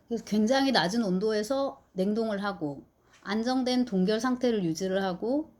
그래서 굉장히 낮은 온도에서 냉동을 하고 안정된 동결 상태를 유지를 하고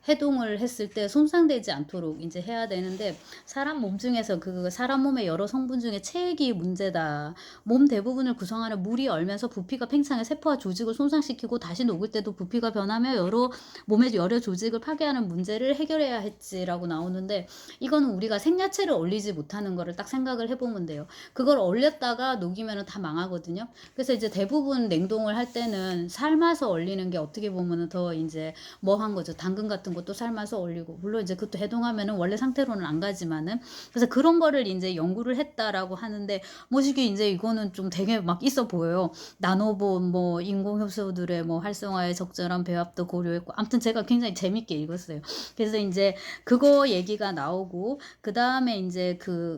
해동을 했을 때 손상되지 않도록 이제 해야 되는데, 사람 몸 중에서 그 사람 몸의 여러 성분 중에 체액이 문제다. 몸 대부분을 구성하는 물이 얼면서 부피가 팽창해 세포와 조직을 손상시키고 다시 녹을 때도 부피가 변하며 여러 몸의 여러 조직을 파괴하는 문제를 해결해야 했지라고 나오는데, 이거는 우리가 생야채를 얼리지 못하는 거를 딱 생각을 해보면 돼요. 그걸 얼렸다가 녹이면 다 망하거든요. 그래서 이제 대부분 냉동을 할 때는 삶아서 얼리는 게 어떻게 보면은 더 이제 뭐 한 거죠. 당근 같은 것도 삶아서 얼리고, 물론 이제 그것도 해동하면은 원래 상태로는 안 가지만은, 그래서 그런 거를 이제 연구를 했다라고 하는데, 뭐시기 이제 이거는 좀 되게 막 있어 보여요. 나노본 뭐 인공효소들의 뭐 활성화에 적절한 배합도 고려했고, 아무튼 제가 굉장히 재밌게 읽었어요. 그래서 이제 그거 얘기가 나오고, 그 다음에 이제 그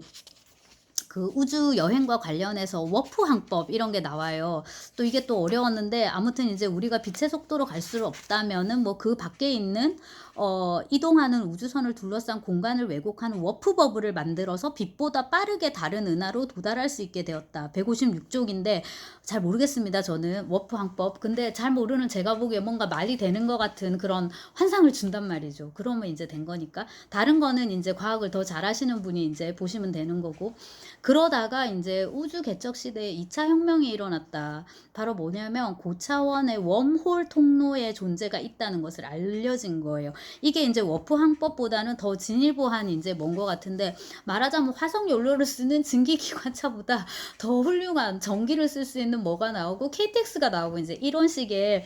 우주 여행과 관련해서 워프 항법 이런 게 나와요. 또 이게 또 어려웠는데, 아무튼 이제 우리가 빛의 속도로 갈 수 없다면은 뭐 그 밖에 있는 이동하는 우주선을 둘러싼 공간을 왜곡하는 워프 버블을 만들어서 빛보다 빠르게 다른 은하로 도달할 수 있게 되었다. 156쪽인데 잘 모르겠습니다. 저는 워프 항법. 근데 잘 모르는 제가 보기에 뭔가 말이 되는 것 같은 그런 환상을 준단 말이죠. 그러면 이제 된 거니까. 다른 거는 이제 과학을 더 잘하시는 분이 이제 보시면 되는 거고. 그러다가 이제 우주 개척 시대에 2차 혁명이 일어났다. 바로 뭐냐면 고차원의 웜홀 통로의 존재가 있다는 것을 알려진 거예요. 이게 이제 워프 항법보다는 더 진일보한 이제 뭔 것 같은데, 말하자면 화석 연료를 쓰는 증기기관차보다 더 훌륭한 전기를 쓸 수 있는 뭐가 나오고 KTX가 나오고 이제 이런 식의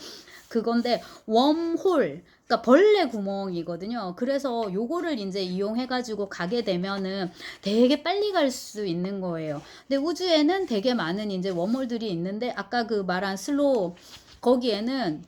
그건데, 웜홀, 그러니까 벌레 구멍이거든요. 그래서 요거를 이제 이용해 가지고 가게 되면은 되게 빨리 갈 수 있는 거예요. 근데 우주에는 되게 많은 이제 웜홀들이 있는데, 아까 그 말한 거기에는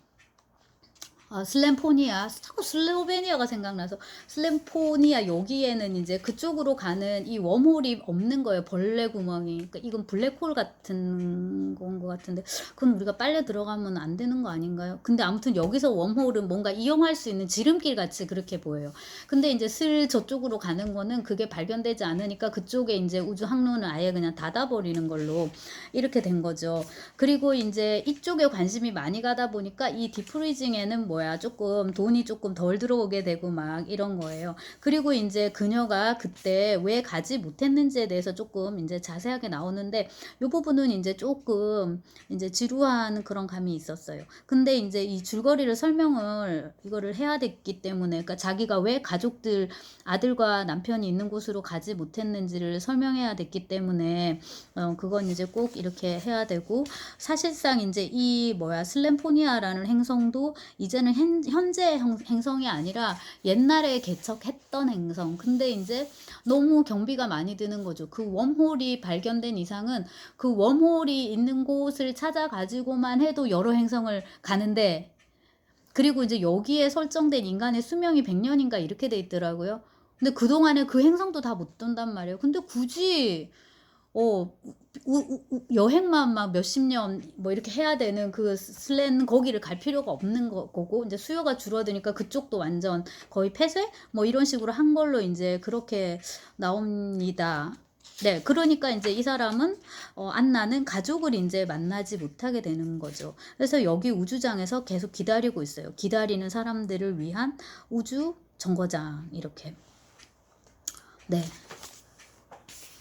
슬램포니아, 자꾸 슬로베니아가 생각나서, 슬램포니아 여기에는 이제 그쪽으로 가는 이 웜홀이 없는 거예요. 벌레 구멍이. 그러니까 이건 블랙홀 같은 건 것 같은데, 그건 우리가 빨려 들어가면 안 되는 거 아닌가요? 근데 아무튼 여기서 웜홀은 뭔가 이용할 수 있는 지름길 같이 그렇게 보여요. 근데 이제 저쪽으로 가는 거는 그게 발견되지 않으니까 그쪽에 이제 우주 항로는 아예 그냥 닫아버리는 걸로 이렇게 된 거죠. 그리고 이제 이쪽에 관심이 많이 가다 보니까 이 디프리징에는 뭐야, 조금 돈이 조금 덜 들어오게 되고 막 이런 거예요. 그리고 이제 그녀가 그때 왜 가지 못했는지에 대해서 조금 이제 자세하게 나오는데, 이 부분은 이제 조금 이제 지루한 그런 감이 있었어요. 근데 이제 이 줄거리를 설명을 이거를 해야 됐기 때문에, 그러니까 자기가 왜 가족들, 아들과 남편이 있는 곳으로 가지 못했는지를 설명해야 됐기 때문에 그건 이제 꼭 이렇게 해야 되고, 사실상 이제 이 뭐야 슬램포니아라는 행성도 이제는 현재 행성이 아니라 옛날에 개척했던 행성. 근데 이제 너무 경비가 많이 드는 거죠. 그 웜홀이 발견된 이상은 그 웜홀이 있는 곳을 찾아 가지고만 해도 여러 행성을 가는데, 그리고 이제 여기에 설정된 인간의 수명이 100년인가 이렇게 돼 있더라고요. 근데 그동안에 그 행성도 다 못 돈단 말이에요. 근데 굳이 여행만 막 몇십 년 뭐 이렇게 해야 되는 그 슬렌 거기를 갈 필요가 없는 거고, 이제 수요가 줄어드니까 그쪽도 완전 거의 폐쇄 뭐 이런 식으로 한 걸로 이제 그렇게 나옵니다. 네, 그러니까 이제 이 사람은 안나는 가족을 이제 만나지 못하게 되는 거죠. 그래서 여기 우주장에서 계속 기다리고 있어요. 기다리는 사람들을 위한 우주 정거장 이렇게. 네.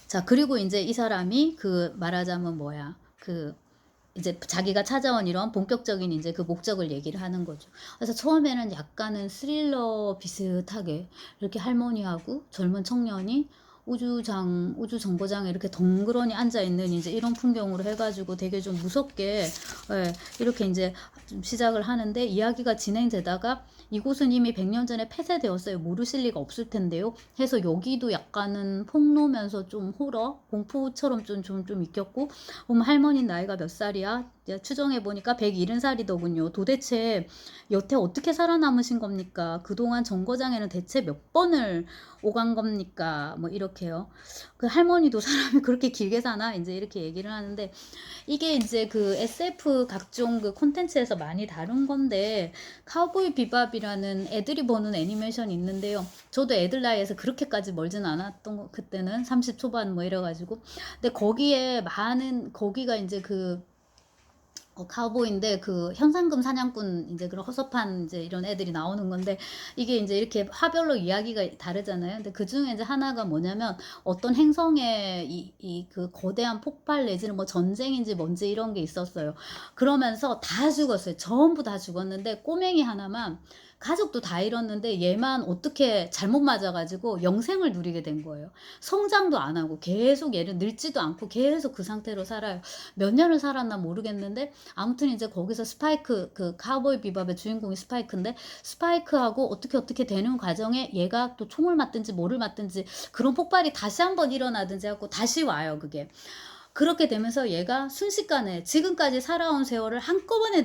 자, 그리고 이제 이 사람이 그 말하자면 뭐야, 그 이제 자기가 찾아온 이런 본격적인 이제 그 목적을 얘기를 하는 거죠. 그래서 처음에는 약간은 스릴러 비슷하게 이렇게 할머니하고 젊은 청년이 우주 정거장에 이렇게 덩그러니 앉아 있는 이제 이런 풍경으로 해가지고 되게 좀 무섭게, 예, 이렇게 이제 좀 시작을 하는데, 이야기가 진행되다가 이곳은 이미 100년 전에 폐쇄되었어요. 모르실 리가 없을 텐데요. 해서 여기도 약간은 폭로면서 좀 호러, 공포처럼 좀 익혔고, 할머니 나이가 몇 살이야? 추정해 보니까 170살이더군요. 도대체 여태 어떻게 살아남으신 겁니까? 그동안 정거장에는 대체 몇 번을 오간 겁니까? 뭐 이렇게요. 그 할머니도 사람이 그렇게 길게 사나? 이제 이렇게 얘기를 하는데, 이게 이제 그 SF 각종 그 콘텐츠에서 많이 다룬 건데, 카우보이 비밥이라는 애들이 보는 애니메이션이 있는데요. 저도 애들 나이에서 그렇게까지 멀진 않았던 거, 그때는 30 초반 뭐 이래가지고. 근데 거기에 거기가 이제 그 카우보이인데 그 현상금 사냥꾼 이제 그런 허접한 이제 이런 애들이 나오는 건데 이게 이제 이렇게 화별로 이야기가 다르잖아요. 근데 그중에 이제 하나가 뭐냐면 어떤 행성에 이 그 거대한 폭발 내지는 뭐 전쟁인지 뭔지 이런 게 있었어요. 그러면서 다 죽었어요. 전부 다 죽었는데 꼬맹이 하나만 가족도 다 잃었는데 얘만 어떻게 잘못 맞아 가지고 영생을 누리게 된 거예요. 성장도 안 하고 계속 얘는 늙지도 않고 계속 그 상태로 살아요. 몇 년을 살았나 모르겠는데 아무튼 이제 거기서 스파이크 그 카우보이 비밥의 주인공이 스파이크인데 스파이크하고 어떻게 되는 과정에 얘가 또 총을 맞든지 뭐를 맞든지 그런 폭발이 다시 한번 일어나든지 하고 다시 와요 그게. 그렇게 되면서 얘가 순식간에 지금까지 살아온 세월을 한꺼번에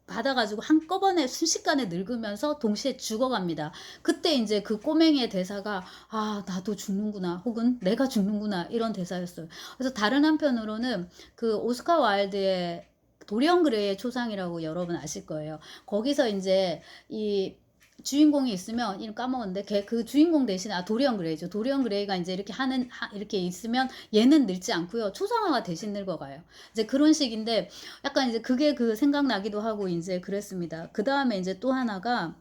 받아 가지고 한꺼번에 순식간에 늙으면서 동시에 죽어갑니다. 그때 인제 그 꼬맹이의 대사가 '아 나도 죽는구나.' 혹은 '내가 죽는구나.' 이런 대사였어요. 그래서 다른 한편으로는 그 오스카 와일드의 도리언 그레이의 초상이라고 여러분 아실 거예요. 거기서 인제 이 주인공이 있으면 이름 까먹었는데 걔 그 주인공 대신에 도리언 그레이죠. 도리언 그레이가 인제 이렇게 하는 이렇게 있으면 얘는 늙지 않고요. 초상화가 대신 늙어가요. 이제 그런 식인데 약간 이제 그게 그 생각나기도 하고 인제 그랬습니다. 그다음에 인제 또 하나가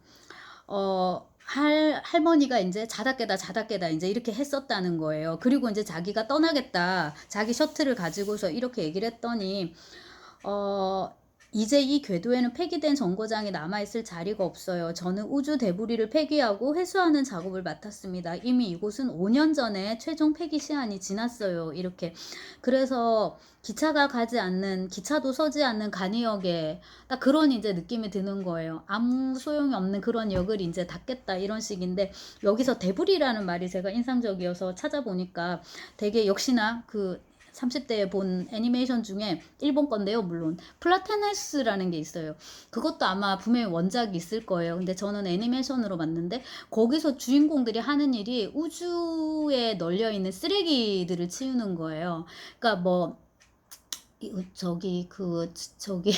할머니가 인제 자다 깨다 자다 깨다 인제 이렇게 했었다는 거예요. 그리고 인제 자기가 떠나겠다. 자기 셔틀을 가지고서 이렇게 얘기를 했더니 어 "이제 이 궤도에는 폐기된 정거장이 남아 있을 자리가 없어요. 저는 우주 데브리를 폐기하고 회수하는 작업을 맡았습니다. 이미 이곳은 5년 전에 최종 폐기 시한이 지났어요." 이렇게. 그래서 기차가 가지 않는 기차도 서지 않는 간이역에 딱 그런 인제 느낌이 드는 거예요. '아무 소용이 없는 그런 역을 인제 닫겠다.' 이런 식인데 여기서 데브리라는 말이 제가 인상적이어서 찾아보니까 되게 역시나 그 30 대에 본 애니메이션 중에 일본 건데요 물론. 플라테네스라는 게 있어요. 그것도 아마 분명히 원작이 있을 거예요. 근데 저는 애니메이션으로 봤는데 거기서 주인공들이 하는 일이 우주에 널려 있는 쓰레기들을 치우는 거예요. 그러니까 뭐 저기 저기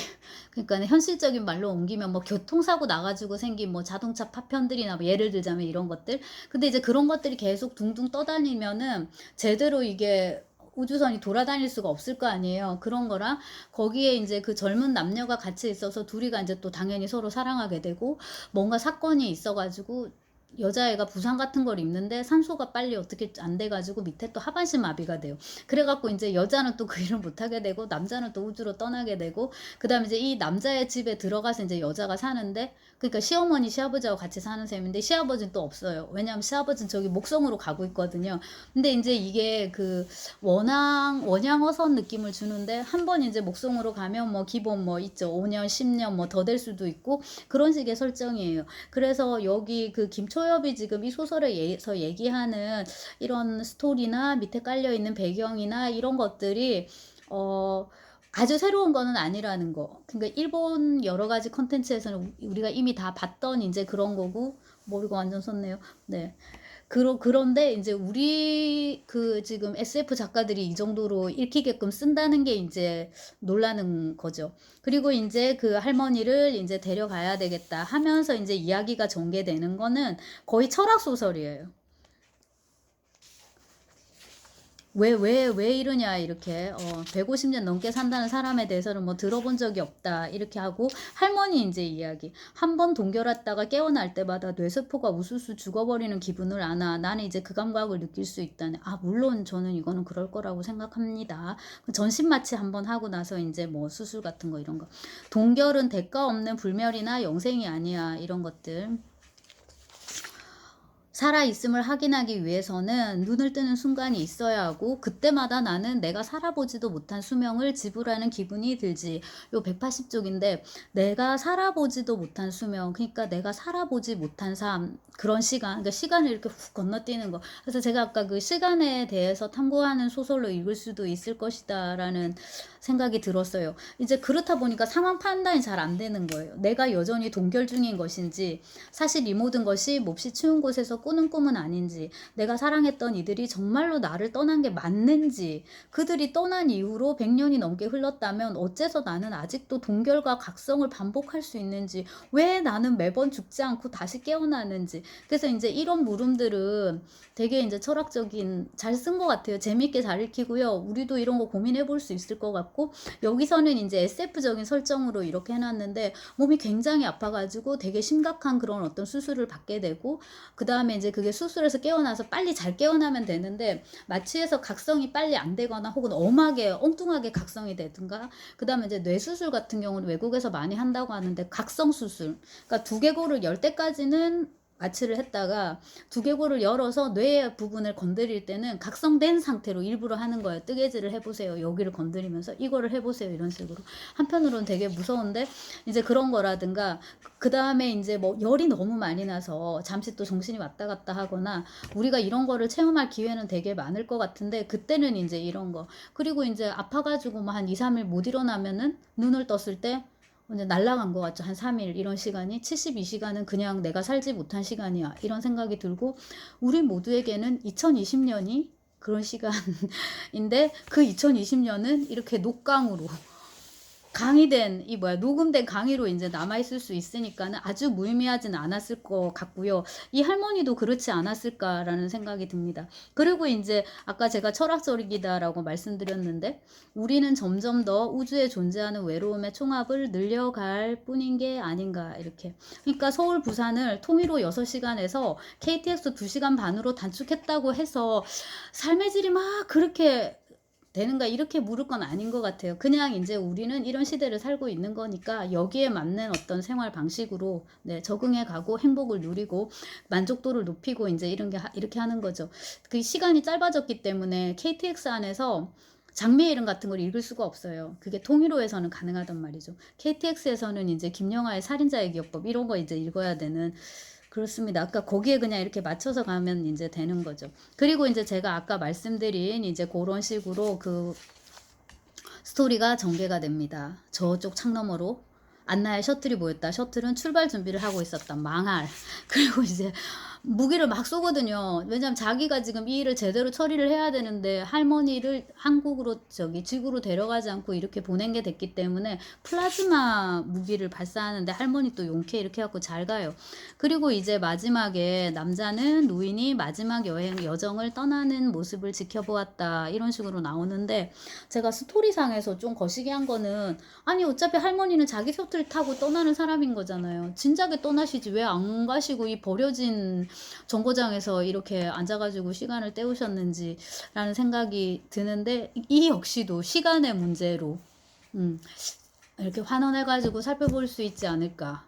그러니까는 현실적인 말로 옮기면 뭐 교통사고 나 가지고 생긴 뭐 자동차 파편들이나 뭐 예를 들자면 이런 것들. 근데 이제 그런 것들이 계속 둥둥 떠다니면은 제대로 이게 우주선이 돌아다닐 수가 없을 거 아니에요. 그런 거랑 거기에 인제 그 젊은 남녀가 같이 있어서 둘이가 인제 또 당연히 서로 사랑하게 되고 뭔가 사건이 있어 가지고 여자애가 부상 같은 걸 입는데 산소가 빨리 어떻게 안 돼 가지고 밑에 또 하반신 마비가 돼요. 그래 갖고 인제 여자는 또 그 일을 못 하게 되고 남자는 또 우주로 떠나게 되고 그다음에 이제 이 남자의 집에 들어가서 인제 여자가 사는데 그러니까 시어머니, 시아버지하고 같이 사는 셈인데 시아버지는 또 없어요. 왜냐하면 시아버지는 저기 목성으로 가고 있거든요. 근데 인제 이게 그 원양어선 느낌을 주는데 한 번 인제 목성으로 가면 뭐 기본 뭐 있죠. 5 년, 10년 뭐 더 될 수도 있고 그런 식의 설정이에요. 그래서 여기 그 김초엽이 지금 이 소설에서 얘기하는 이런 스토리나 밑에 깔려 있는 배경이나 이런 것들이 어 아주 새로운 거는 아니라는 거. 그러니까 일본 여러 가지 콘텐츠에서는 우리가 이미 다 봤던 인제 그런 거고 머리가 완전 섰네요. 네. 그런데 인제 우리 그 지금 SF 작가들이 이 정도로 읽히게끔 쓴다는 게 인제 놀라는 거죠. 그리고 인제 그 할머니를 인제 데려가야 되겠다 하면서 인제 이야기가 전개되는 거는 거의 철학 소설이에요. 왜 이러냐 이렇게 150년 넘게 산다는 사람에 대해서는 뭐 들어본 적이 없다 이렇게 하고 할머니 인제 이야기. 한 번 동결했다가 깨어날 때마다 뇌세포가 우수수 죽어버리는 기분을 아나. 나는 이제 그 감각을 느낄 수 있다네. 아 물론 저는 이거는 그럴 거라고 생각합니다. 그 전신 마취 한번 하고 나서 인제 뭐 수술 같은 거 이런 거. 동결은 대가 없는 불멸이나 영생이 아니야. 이런 것들. 살아있음을 확인하기 위해서는 눈을 뜨는 순간이 있어야 하고 그때마다 나는 내가 살아보지도 못한 수명을 지불하는 기분이 들지. 요 180쪽인데 내가 살아보지도 못한 수명 그러니까 내가 살아보지 못한 삶 그런 시간 그러니까 시간을 이렇게 훅 건너뛰는 거. 그래서 제가 아까 그 시간에 대해서 탐구하는 소설로 읽을 수도 있을 것이다라는 생각이 들었어요. 이제 그렇다 보니까 상황 판단이 잘 안 되는 거예요. 내가 여전히 동결 중인 것인지 사실 이 모든 것이 몹시 추운 곳에서 꾸는 꿈은 아닌지, 내가 사랑했던 이들이 정말로 나를 떠난 게 맞는지, 그들이 떠난 이후로 100년이 넘게 흘렀다면 어째서 나는 아직도 동결과 각성을 반복할 수 있는지, 왜 나는 매번 죽지 않고 다시 깨어나는지. 그래서 이제 이런 물음들은 되게 이제 철학적인, 잘 쓴 것 같아요. 재밌게 잘 읽히고요. 우리도 이런 거 고민해 볼 수 있을 것 같고, 여기서는 이제 SF적인 설정으로 이렇게 해놨는데, 몸이 굉장히 아파가지고 되게 심각한 그런 어떤 수술을 받게 되고, 그 다음에 이제 그게 수술에서 깨어나서 빨리 잘 깨어나면 되는데, 마취해서 각성이 빨리 안 되거나 혹은 엄하게 엉뚱하게 각성이 되든가, 그 다음에 이제 뇌수술 같은 경우는 외국에서 많이 한다고 하는데, 각성수술, 그러니까 두개골을 열 때까지는 마취를 했다가 두개골을 열어서 뇌 부분을 건드릴 때는 각성된 상태로 일부러 하는 거예요. 뜨개질을 해보세요. 여기를 건드리면서 이거를 해보세요. 이런 식으로. 한편으로는 되게 무서운데, 이제 그런 거라든가, 그 다음에 이제 뭐 열이 너무 많이 나서 잠시 또 정신이 왔다 갔다 하거나, 우리가 이런 거를 체험할 기회는 되게 많을 것 같은데, 그때는 이제 이런 거. 그리고 이제 아파가지고 뭐 한 2, 3일 못 일어나면은 눈을 떴을 때 이제 날아간 것 같죠. 한 3일 이런 시간이, 72시간은 그냥 내가 살지 못한 시간이야, 이런 생각이 들고, 우리 모두에게는 2020년이 그런 시간인데, 그 2020년은 이렇게 녹강으로 강의된 이 뭐야 녹음된 강의로 이제 남아있을 수 있으니까는 아주 무의미하진 않았을 것 같고요. 이 할머니도 그렇지 않았을까라는 생각이 듭니다. 그리고 이제 아까 제가 철학적이다라고 말씀드렸는데, 우리는 점점 더 우주에 존재하는 외로움의 총합을 늘려갈 뿐인 게 아닌가, 이렇게. 그러니까 서울 부산을 통일호 6시간에서 KTX 2시간 반으로 단축했다고 해서 삶의 질이 막 그렇게 되는가, 이렇게 물을 건 아닌 것 같아요. 그냥 이제 우리는 이런 시대를 살고 있는 거니까 여기에 맞는 어떤 생활 방식으로 적응해 가고 행복을 누리고 만족도를 높이고 이제 이렇게 하는 거죠. 그 시간이 짧아졌기 때문에 KTX 안에서 장미의 이름 같은 걸 읽을 수가 없어요. 그게 통일호에서는 가능하단 말이죠. KTX에서는 이제 김영하의 살인자의 기억법 이런 거 이제 읽어야 되는, 그렇습니다. 아까 거기에 그냥 이렇게 맞춰서 가면 이제 되는 거죠. 그리고 이제 제가 아까 말씀드린 이제 그런 식으로 그 스토리가 전개가 됩니다. 저쪽 창 너머로 안나의 셔틀이 보였다. 셔틀은 출발 준비를 하고 있었다. 망할. 그리고 이제 무기를 막 쏘거든요. 왜냐면 자기가 지금 이 일을 제대로 처리를 해야 되는데 할머니를 한국으로 지구로 데려가지 않고 이렇게 보낸 게 됐기 때문에 플라즈마 무기를 발사하는데, 할머니 또 용케 이렇게 해갖고 잘 가요. 그리고 이제 마지막에 남자는 노인이 마지막 여정을 떠나는 모습을 지켜보았다, 이런 식으로 나오는데, 제가 스토리상에서 좀 거시기한 거는, 아니 어차피 할머니는 자기 셔틀 타고 떠나는 사람인 거잖아요. 진작에 떠나시지 왜 안 가시고 이 버려진 정거장에서 이렇게 앉아가지고 시간을 때우셨는지 라는 생각이 드는데, 이 역시도 시간의 문제로 이렇게 환원해가지고 살펴볼 수 있지 않을까.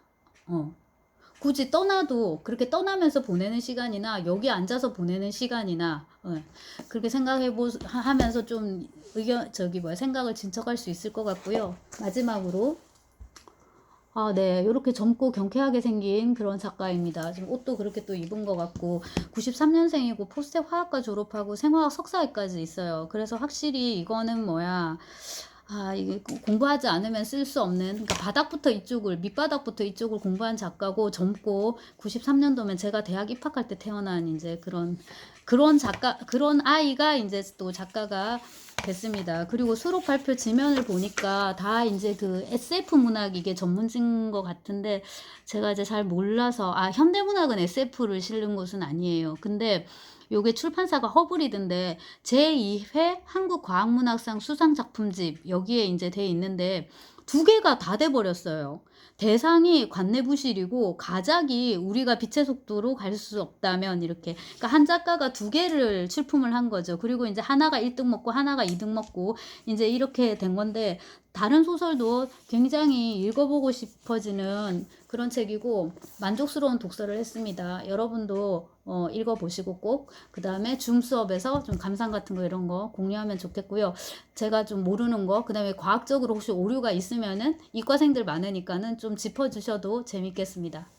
굳이 떠나도 그렇게 떠나면서 보내는 시간이나 여기 앉아서 보내는 시간이나 그렇게 하면서 좀 생각을 진척할 수 있을 것 같고요. 마지막으로 네, 이렇게 젊고 경쾌하게 생긴 그런 작가입니다. 지금 옷도 그렇게 또 입은 것 같고, 93년생이고 포스텍 화학과 졸업하고 생화학 석사까지 있어요. 그래서 확실히 이거는 이게 공부하지 않으면 쓸 수 없는, 그러니까 밑바닥부터 이쪽을 공부한 작가고, 젊고 93년도면 제가 대학 입학할 때 태어난 이제 그런 아이가 이제 또 작가가 됐습니다. 그리고 수록 발표 지면을 보니까 다 이제 그 SF 문학 이게 전문지인 것 같은데, 제가 이제 잘 몰라서, 현대문학은 SF를 실는 곳은 아니에요. 근데 요게 출판사가 허브리드인데 제2회 한국과학문학상 수상작품집 여기에 이제 돼 있는데 2개가 다 돼버렸어요. 대상이 관내부실이고 가작이 우리가 빛의 속도로 갈 수 없다면, 이렇게. 그러니까 한 작가가 2개를 출품을 한 거죠. 그리고 이제 하나가 1등 먹고 하나가 2등 먹고 이제 이렇게 된 건데, 다른 소설도 굉장히 읽어보고 싶어지는 그런 책이고 만족스러운 독서를 했습니다. 여러분도 읽어보시고 꼭 그 다음에 줌 수업에서 좀 감상 같은 거 이런 거 공유하면 좋겠고요. 제가 좀 모르는 거, 그 다음에 과학적으로 혹시 오류가 있으면은 이과생들 많으니까는 좀 짚어주셔도 재밌겠습니다.